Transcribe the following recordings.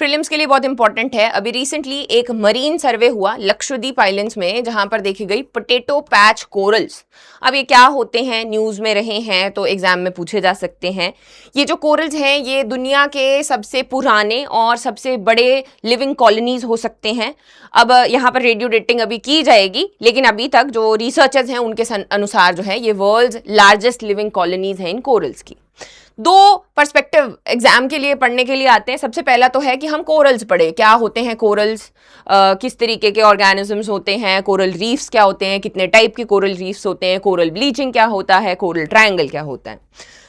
Prelims के लिए बहुत इंपॉर्टेंट है। अभी रिसेंटली एक मरीन सर्वे हुआ लक्षद्वीप आइलैंड्स में, जहां पर देखी गई पोटैटो पैच कोरल्स। अब ये क्या होते हैं, न्यूज में रहे हैं तो एग्जाम में पूछे जा सकते हैं। ये जो कोरल्स हैं ये दुनिया के सबसे पुराने और सबसे बड़े लिविंग कॉलोनीज हो सकते हैं। अब यहाँ पर रेडियो डेटिंग अभी की जाएगी, लेकिन अभी तक जो रिसर्चर्स हैं उनके अनुसार जो है ये वर्ल्ड्स लार्जेस्ट लिविंग कॉलोनीज हैं इन कोरल्स की। दो पर्सपेक्टिव एग्जाम के लिए पढ़ने के लिए आते हैं। सबसे पहला तो है कि हम कोरल्स पढ़े, क्या होते हैं कोरल्स, किस तरीके के ऑर्गेनिजम्स होते हैं, कोरल रीफ्स क्या होते हैं, कितने टाइप के कोरल रीफ्स होते हैं, कोरल ब्लीचिंग क्या होता है, कोरल ट्रायंगल क्या होता है।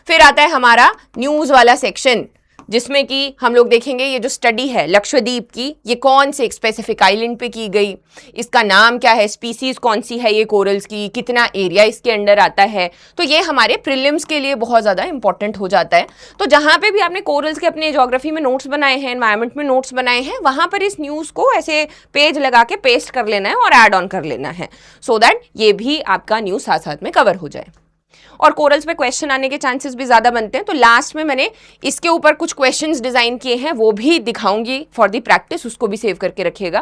फिर आता है हमारा न्यूज़ वाला सेक्शन, जिसमें कि हम लोग देखेंगे ये जो स्टडी है लक्षद्वीप की, ये कौन से एक स्पेसिफिक आइलैंड पे की गई, इसका नाम क्या है, स्पीसीज कौन सी है ये कोरल्स की, कितना एरिया इसके अंडर आता है। तो ये हमारे प्रीलिम्स के लिए बहुत ज़्यादा इंपॉर्टेंट हो जाता है। तो जहाँ पे भी आपने कोरल्स के अपने ज्योग्राफी में नोट्स बनाए हैं, एनवायरमेंट में नोट्स बनाए हैं, वहाँ पर इस न्यूज़ को ऐसे पेज लगा के पेस्ट कर लेना है और ऐड ऑन कर लेना है, सो दैट ये भी आपका न्यूज़ साथ साथ में कवर हो जाए। और कोरल्स पे क्वेश्चन आने के चांसेस भी ज़्यादा बनते हैं, तो लास्ट में मैंने इसके ऊपर कुछ क्वेश्चंस डिज़ाइन किए हैं, वो भी दिखाऊंगी फॉर दी प्रैक्टिस, उसको भी सेव करके रखिएगा।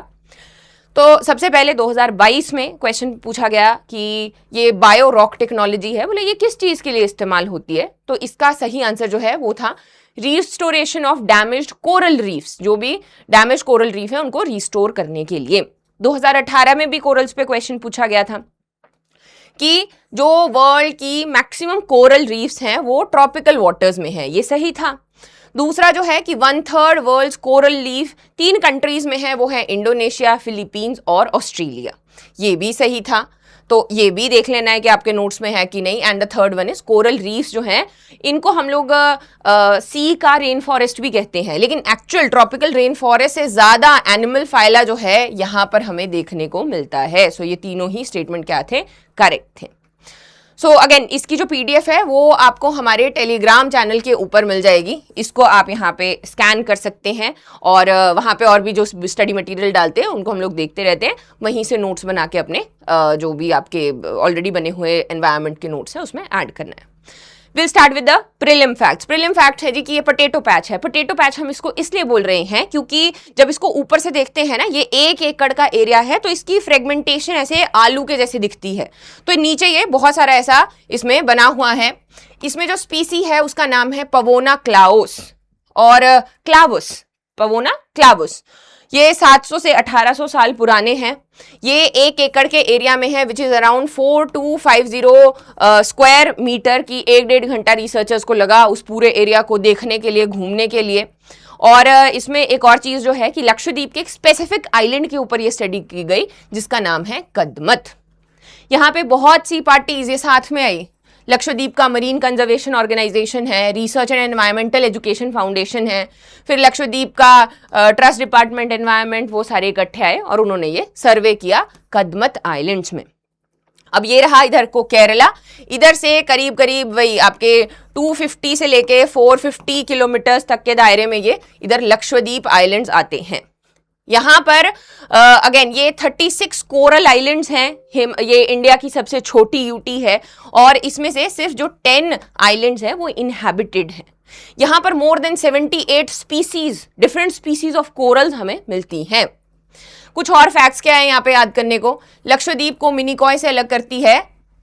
तो सबसे पहले 2022 में क्वेश्चन पूछा गया कि ये बायो रॉक टेक्नोलॉजी है, बोले ये किस चीज़ के लिए इस्तेमाल होती है। तो इसका सही आंसर जो है वो था restoration of damaged coral reefs, जो भी डैमेज कोरल रीफ है उनको रिस्टोर करने के लिए। 2018 में भी कोरल्स पे क्वेश्चन पूछा गया था कि जो वर्ल्ड की मैक्सिमम कोरल रीफ्स हैं वो ट्रॉपिकल वाटर्स में है, ये सही था। दूसरा जो है कि 1/3 वर्ल्ड कोरल रीफ 3 कंट्रीज में है, वो है इंडोनेशिया, फिलीपींस और ऑस्ट्रेलिया, ये भी सही था। तो ये भी देख लेना है कि आपके नोट्स में है कि नहीं। And the third one is coral reefs जो हैं इनको हम लोग सी का रेन फॉरेस्ट भी कहते हैं, लेकिन एक्चुअल ट्रॉपिकल रेन फॉरेस्ट से ज़्यादा एनिमल फाइला जो है यहाँ पर हमें देखने को मिलता है। सो ये तीनों ही स्टेटमेंट क्या थे, करेक्ट थे। सो अगेन इसकी जो पीडीएफ है वो आपको हमारे टेलीग्राम चैनल के ऊपर मिल जाएगी, इसको आप यहाँ पे स्कैन कर सकते हैं और वहाँ पे और भी जो स्टडी मटेरियल डालते हैं उनको हम लोग देखते रहते हैं, वहीं से नोट्स बना के अपने जो भी आपके ऑलरेडी बने हुए एनवायरनमेंट के नोट्स हैं उसमें ऐड करना है। Will start with the prelim facts. Prelim fact है जी कि ये पोटैटो पैच है। पोटैटो पैच हम इसको इसलिए बोल रहे हैं क्योंकि जब इसको ऊपर से देखते हैं ना, ये 1 एकड़ का एरिया है, तो इसकी फ्रेगमेंटेशन ऐसे आलू के जैसे दिखती है। तो नीचे ये बहुत सारा ऐसा इसमें बना हुआ है। इसमें जो स्पीसी है उसका नाम है पवोना क्लाउस और क्लावुस, पवोना क्लावुस। ये 700 से 1800 साल पुराने हैं। ये 1 एकड़ के एरिया में है, which is around 4250 square metre की। 1-1.5 घंटा रिसर्चर्स को लगा उस पूरे एरिया को देखने के लिए, घूमने के लिए। और इसमें एक और चीज़ जो है कि लक्षद्वीप के एक स्पेसिफिक आइलैंड के ऊपर ये स्टडी की गई जिसका नाम है कदमत। यहाँ पे बहुत सी पार्टीज ये साथ में आई। लक्षद्वीप का मरीन कंजर्वेशन ऑर्गेनाइजेशन है, research and environmental education foundation है, फिर लक्षद्वीप का ट्रस्ट डिपार्टमेंट एनवायरमेंट, वो सारे इकट्ठे आए और उन्होंने ये सर्वे किया कदमत आइलैंड्स में। अब ये रहा इधर को केरला, इधर से करीब करीब वही आपके 250 से लेके 450 किलोमीटर्स तक के दायरे में ये इधर लक्षद्वीप आइलैंड्स आते हैं। यहाँ पर अगेन ये 36 कोरल आइलैंड्स हैं। ये इंडिया की सबसे छोटी यूटी है और इसमें से सिर्फ जो 10 आइलैंड्स हैं वो इनहैबिटेड हैं। यहाँ पर more than 78 species, different species of corals हमें मिलती हैं। कुछ और फैक्ट्स क्या है यहाँ पे याद करने को। लक्षद्वीप को मिनिकॉय से अलग करती है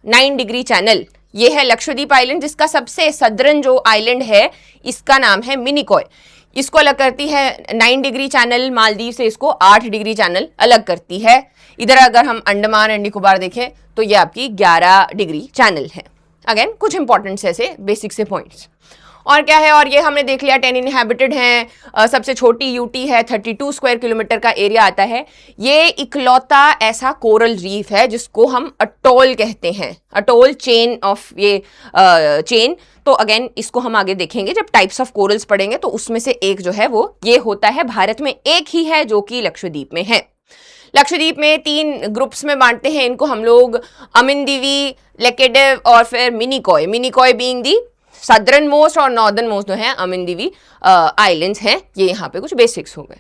9 डिग्री चैनल। ये है लक्षद्वीप आइलैंड, जिसका सबसे सदर्न जो आइलैंड है इसका नाम है मिनिकॉय। इसको अलग करती है 9 डिग्री चैनल। मालदीव से इसको 8 डिग्री चैनल अलग करती है। इधर अगर हम अंडमान एंड निकोबार देखें तो ये आपकी 11 डिग्री चैनल है। अगेन कुछ इंपॉर्टेंट से ऐसे बेसिक से पॉइंट्स। और क्या है, और ये हमने देख लिया 10 इनहैबिटेड हैं। सबसे छोटी यूटी है, 32 स्क्वायर किलोमीटर का एरिया आता है। ये इकलौता ऐसा कोरल रीफ है जिसको हम अटोल कहते हैं, अटोल चेन ऑफ ये चेन। तो अगेन इसको हम आगे देखेंगे जब टाइप्स ऑफ कोरल्स पढ़ेंगे, तो उसमें से एक जो है वो ये होता है। भारत में एक ही है जो कि लक्षद्वीप में है। लक्षद्वीप में 3 ग्रुप्स में बांटते हैं इनको हम लोग, अमिनदीवी, लेकेडेव और फिर मिनिकॉय। मिनिकॉय बीइंग दी सदर्न मोस्ट और नॉर्दर्न मोस्ट जो है अमिनदीवी आइलैंड्स हैं। ये यहाँ पे कुछ बेसिक्स हो गए।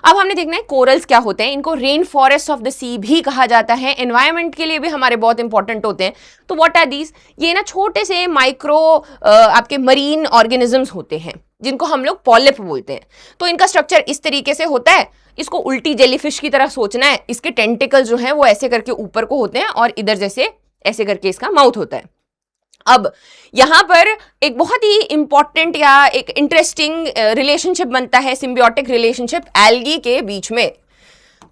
अब हमने देखना है कोरल्स क्या होते हैं। इनको रेन फॉरेस्ट ऑफ द सी भी कहा जाता है, एनवायरनमेंट के लिए भी हमारे बहुत इंपॉर्टेंट होते हैं। तो व्हाट आर दीज, ये ना छोटे से माइक्रो आपके मरीन ऑर्गेनिजम्स होते हैं जिनको हम लोग पॉलिप बोलते हैं। तो इनका स्ट्रक्चर इस तरीके से होता है, इसको उल्टी जेलीफिश की तरह सोचना है। इसके टेंटिकल जो है वो ऐसे करके ऊपर को होते हैं और इधर जैसे ऐसे करके इसका माउथ होता है। अब यहां पर एक बहुत ही इंपॉर्टेंट या एक इंटरेस्टिंग रिलेशनशिप बनता है, सिम्बियोटिक रिलेशनशिप एल्गी के बीच में।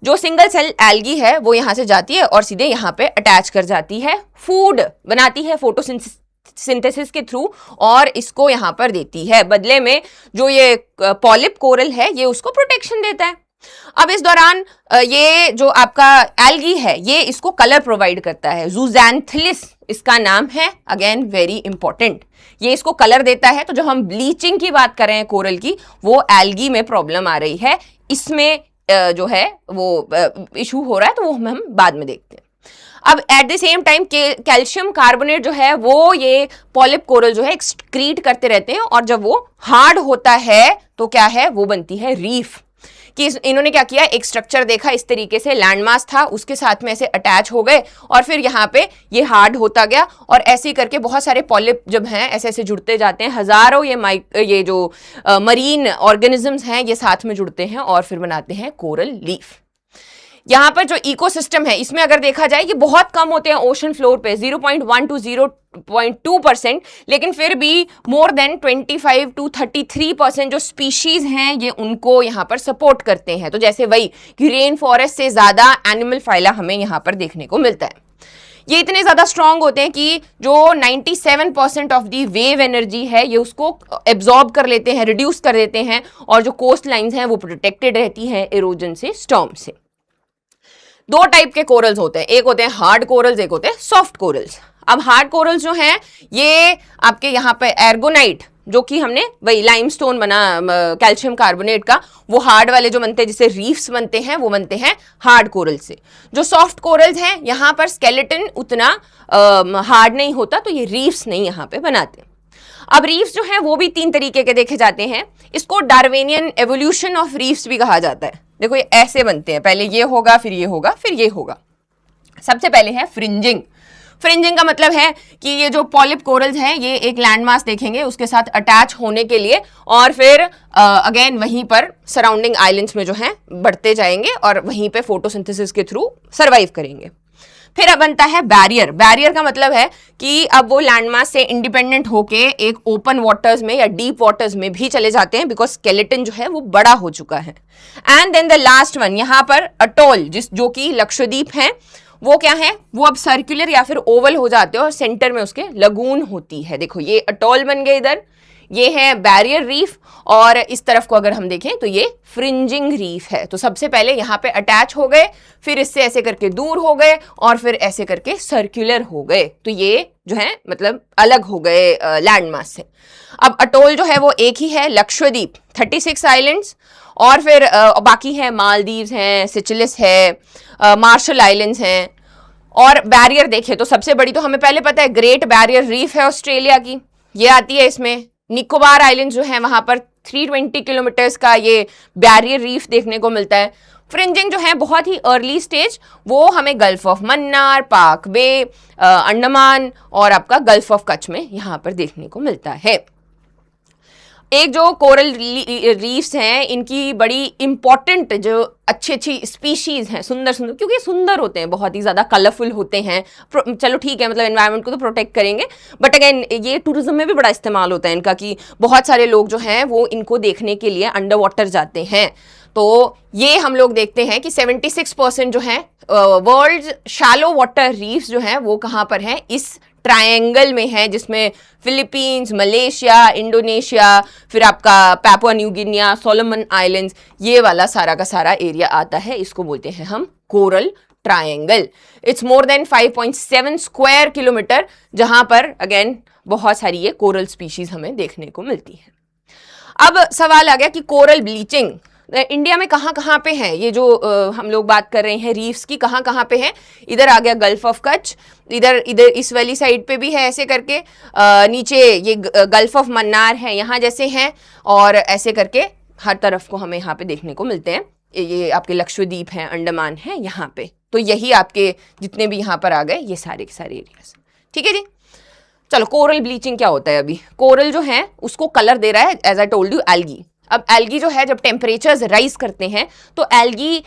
जो सिंगल सेल एल्गी है वो यहां से जाती है और सीधे यहां पे अटैच कर जाती है, फूड बनाती है फोटोसिंथेसिस के थ्रू और इसको यहां पर देती है। बदले में जो ये पॉलिप कोरल है ये उसको प्रोटेक्शन देता है। अब इस दौरान ये जो आपका एल्गी है ये इसको कलर प्रोवाइड करता है, जूजैंथिलिस इसका नाम है, अगेन वेरी इंपॉर्टेंट, ये इसको कलर देता है। तो जब हम ब्लीचिंग की बात कर रहे हैं कोरल की, वो एल्गी में प्रॉब्लम आ रही है, इसमें जो है वो इशू हो रहा है, तो वो हम बाद में देखते हैं। अब at the same time calcium carbonate जो है वो ये पॉलिप कोरल जो है एक्सक्रीट करते रहते हैं और जब वो हार्ड होता है तो क्या है, वो बनती है रीफ। कि इन्होंने क्या किया, एक स्ट्रक्चर देखा इस तरीके से, लैंडमास था, उसके साथ में ऐसे अटैच हो गए और फिर यहाँ पे ये हार्ड होता गया और ऐसे ही करके बहुत सारे पॉलिप जब हैं ऐसे ऐसे जुड़ते जाते हैं, हजारों ये जो मरीन ऑर्गेनिजम्स हैं ये साथ में जुड़ते हैं और फिर बनाते हैं कोरल लीफ। यहाँ पर जो इकोसिस्टम है इसमें अगर देखा जाए ये बहुत कम होते हैं ओशन फ्लोर पे, 0.1 to 0.2%, लेकिन फिर भी मोर देन 25 to 33% जो स्पीशीज हैं ये उनको यहाँ पर सपोर्ट करते हैं। तो जैसे वही कि रेन फॉरेस्ट से ज्यादा एनिमल फाइला हमें यहाँ पर देखने को मिलता है। ये इतने ज्यादा स्ट्रांग होते हैं कि जो 97% ऑफ दी वेव एनर्जी है ये उसको एब्जॉर्ब कर लेते हैं, रिड्यूस कर देते हैं और जो कोस्ट लाइन्स हैं वो प्रोटेक्टेड रहती हैं एरोजन से, स्टॉर्म से। दो टाइप के कोरल्स होते हैं, एक होते हैं हार्ड कोरल्स, एक होते हैं सॉफ्ट कोरल्स। अब हार्ड कोरल्स जो हैं ये आपके यहाँ पे एर्गोनाइट, जो कि हमने वही लाइमस्टोन बना कैल्शियम कार्बोनेट का, वो हार्ड वाले जो बनते हैं जिससे रीफ्स बनते हैं वो बनते हैं हार्ड कोरल से। जो सॉफ्ट कोरल्स हैं यहाँ पर स्केलेटन उतना हार्ड नहीं होता, तो ये रीफ्स नहीं यहाँ पे बनाते। अब रीफ्स जो हैं वो भी तीन तरीके के देखे जाते हैं, इसको डार्विनियन एवोल्यूशन ऑफ रीफ्स भी कहा जाता है। देखो ये ऐसे बनते हैं, पहले ये होगा फिर ये होगा फिर ये होगा। सबसे पहले है फ्रिंजिंग। फ्रिंजिंग का मतलब है कि ये जो पॉलिप कोरल्स हैं ये एक लैंडमास देखेंगे उसके साथ अटैच होने के लिए और फिर अगेन वहीं पर सराउंडिंग आइलैंड्स में जो हैं बढ़ते जाएंगे और वहीं पे फोटोसिंथेसिस के थ्रू सरवाइव करेंगे। फिर अब बनता है बैरियर। बैरियर का मतलब है कि अब वो लैंडमास से इंडिपेंडेंट होके एक ओपन वाटर्स में या डीप वाटर्स में भी चले जाते हैं बिकॉज स्केलेटन जो है वो बड़ा हो चुका है। And then the last one यहाँ पर अटोल, जो कि लक्षद्वीप है, वो क्या है, वो अब सर्कुलर या फिर ओवल हो जाते हैं और सेंटर में उसके लगून होती है। देखो ये अटोल बन गए, इधर ये है बैरियर रीफ और इस तरफ को अगर हम देखें तो ये फ्रिंजिंग रीफ है। तो सबसे पहले यहाँ पे अटैच हो गए, फिर इससे ऐसे करके दूर हो गए और फिर ऐसे करके सर्कुलर हो गए। तो ये जो है मतलब अलग हो गए लैंडमास से। अब अटोल जो है वो एक ही है, लक्षद्वीप 36 आइलैंड्स, और फिर बाकी है मालदीव्स हैं, सिचलिस है, मार्शल आइलैंड्स हैं। और बैरियर देखें तो सबसे बड़ी तो हमें पहले पता है ग्रेट बैरियर रीफ है ऑस्ट्रेलिया की, ये आती है इसमें। निकोबार आइलैंड जो है वहां पर 320 किलोमीटर्स का ये बैरियर रीफ देखने को मिलता है। फ्रिंजिंग जो है बहुत ही अर्ली स्टेज, वो हमें गल्फ ऑफ मन्नार, पाक बे, अंडमान और आपका गल्फ ऑफ कच्छ में यहाँ पर देखने को मिलता है। एक जो कोरल रीफ्स हैं इनकी बड़ी इंपॉर्टेंट जो अच्छी अच्छी स्पीशीज हैं, सुंदर सुंदर, क्योंकि सुंदर होते हैं, बहुत ही ज़्यादा कलरफुल होते हैं। चलो ठीक है, मतलब एनवायरनमेंट को तो प्रोटेक्ट करेंगे, बट अगेन ये टूरिज्म में भी बड़ा इस्तेमाल होता है इनका, कि बहुत सारे लोग जो हैं वो इनको देखने के लिए अंडर वाटर जाते हैं। तो ये हम लोग देखते हैं कि 76% जो है वर्ल्ड शैलो वाटर रीफ्स जो हैं वो कहाँ पर हैं, इस ट्रायंगल में है, जिसमें फिलीपींस, मलेशिया, इंडोनेशिया, फिर आपका Papua new Guinea, Solomon islands, ये वाला सारा का सारा एरिया आता है। इसको बोलते हैं हम coral triangle. It's more than 5.7 square kilometre, जहां पर अगेन बहुत सारी ये कोरल स्पीशीज हमें देखने को मिलती है। अब सवाल आ गया कि कोरल ब्लीचिंग इंडिया में कहाँ कहाँ पे है, ये जो हम लोग बात कर रहे हैं रीफ्स की, कहाँ कहाँ पे है। इधर आ गया गल्फ ऑफ कच्छ, इधर इस वाली साइड पे भी है ऐसे करके, नीचे ये गल्फ ऑफ मन्नार है यहाँ जैसे हैं, और ऐसे करके हर तरफ को हमें यहाँ पे देखने को मिलते हैं। ये आपके लक्षद्वीप हैं, अंडमान है यहाँ पे। तो यही आपके जितने भी यहाँ पर आ गए ये सारे के सारे एरियाज, ठीक है जी। चलो कोरल ब्लीचिंग क्या होता है? अभी कोरल जो है उसको कलर दे रहा है, as I told you, algae. अब एल्गी जो है जब टेम्परेचर्स राइज करते हैं तो एल्गी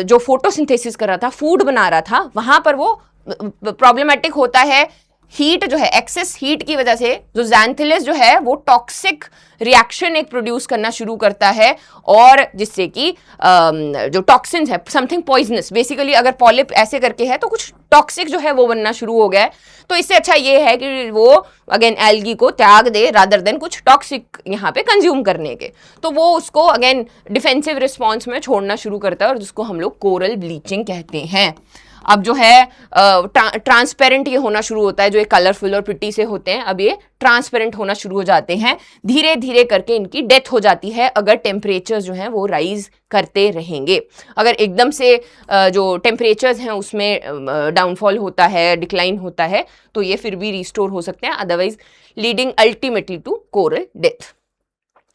जो फोटोसिंथेसिस कर रहा था, फूड बना रहा था, वहां पर वो प्रॉब्लमेटिक होता है। हीट जो है, एक्सेस हीट की वजह से जो ज़ैंथिलिस जो है वो टॉक्सिक रिएक्शन एक प्रोड्यूस करना शुरू करता है, और जिससे कि जो टॉक्सिन्स है, समथिंग पॉइजनस बेसिकली, अगर पॉलिप ऐसे करके है तो कुछ टॉक्सिक जो है वो बनना शुरू हो गया है। तो इससे अच्छा ये है कि वो अगेन एल्गी को त्याग दे रादर देन कुछ टॉक्सिक यहाँ पे कंज्यूम करने के। तो वो उसको अगेन डिफेंसिव रिस्पॉन्स में छोड़ना शुरू करता है, और जिसको हम लोग कोरल ब्लीचिंग कहते हैं। अब जो है ट्रांसपेरेंट ये होना शुरू होता है, जो ये कलरफुल और प्रिटी से होते हैं, अब ये ट्रांसपेरेंट होना शुरू हो जाते हैं। धीरे धीरे करके इनकी डेथ हो जाती है अगर टेम्परेचर्स जो हैं वो राइज करते रहेंगे। अगर एकदम से जो टेम्परेचर्स हैं उसमें डाउनफॉल होता है, डिक्लाइन होता है, तो ये फिर भी रिस्टोर हो सकते हैं, otherwise leading ultimately to coral death.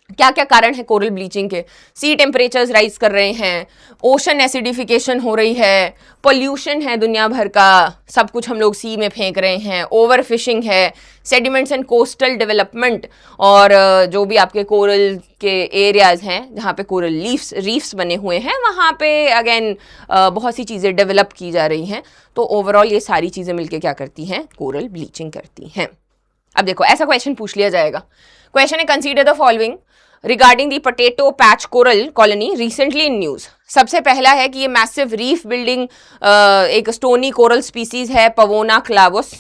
क्या क्या कारण है कोरल ब्लीचिंग के? सी टेम्परेचर्स राइज कर रहे हैं, ओशन एसिडिफिकेशन हो रही है, पोल्यूशन है दुनिया भर का, सब कुछ हम लोग सी में फेंक रहे हैं, ओवर फिशिंग है, सेडिमेंट्स एंड कोस्टल डेवलपमेंट, और जो भी आपके कोरल के एरियाज हैं जहाँ पे कोरल रीफ्स बने हुए हैं, वहाँ पे अगेन बहुत सी चीज़ें डेवलप की जा रही हैं। तो ओवरऑल ये सारी चीज़ें मिलके क्या करती हैं? कोरल ब्लीचिंग करती हैं। अब देखो ऐसा क्वेश्चन पूछ लिया जाएगा। क्वेश्चन है, consider the following regarding the potato patch coral colony recently in news. सबसे पहला है कि ये मैसिव रीफ बिल्डिंग एक स्टोनी कोरल स्पीसीज है, Pavona clavus,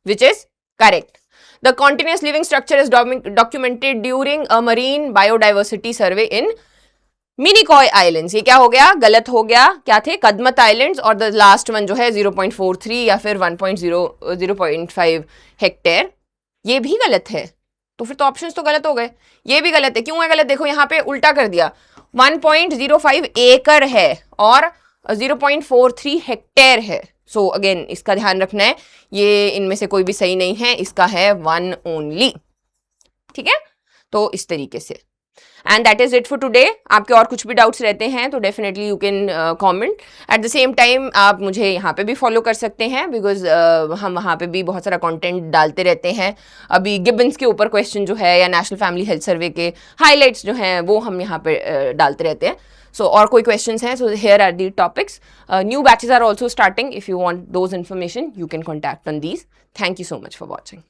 which is correct. The continuous living structure is documented during a marine biodiversity survey in Minicoy islands. ये क्या हो गया? गलत हो गया। क्या थे? कदमत आइलैंड्स, और द लास्ट वन जो है 0.43 या फिर 0.5 हेक्टेयर, ये भी गलत है। तो फिर तो ऑप्शंस तो गलत हो गए। ये भी गलत है। क्यों है गलत? देखो यहाँ पे उल्टा कर दिया, 1.05 एकड़ है और 0.43 हेक्टेयर है। सो अगेन इसका ध्यान रखना है, ये इनमें से कोई भी सही नहीं है, इसका है 1 ओनली। ठीक है, तो इस तरीके से। And that is it for today. आपके और कुछ भी डाउट्स रहते हैं तो definitely you can comment. At the same time आप मुझे यहाँ पे भी फॉलो कर सकते हैं, बिकॉज हम वहाँ पे भी बहुत सारा कंटेंट डालते रहते हैं। अभी गिब्बन्स के ऊपर क्वेश्चन जो है, या नेशनल फैमिली हेल्थ सर्वे के हाईलाइट्स जो हैं, वो हम यहाँ पे डालते रहते हैं। सो और कोई क्वेश्चंस हैं, so here are the topics. New batches are also starting. If you want those information you can contact on these. Thank you so much for watching.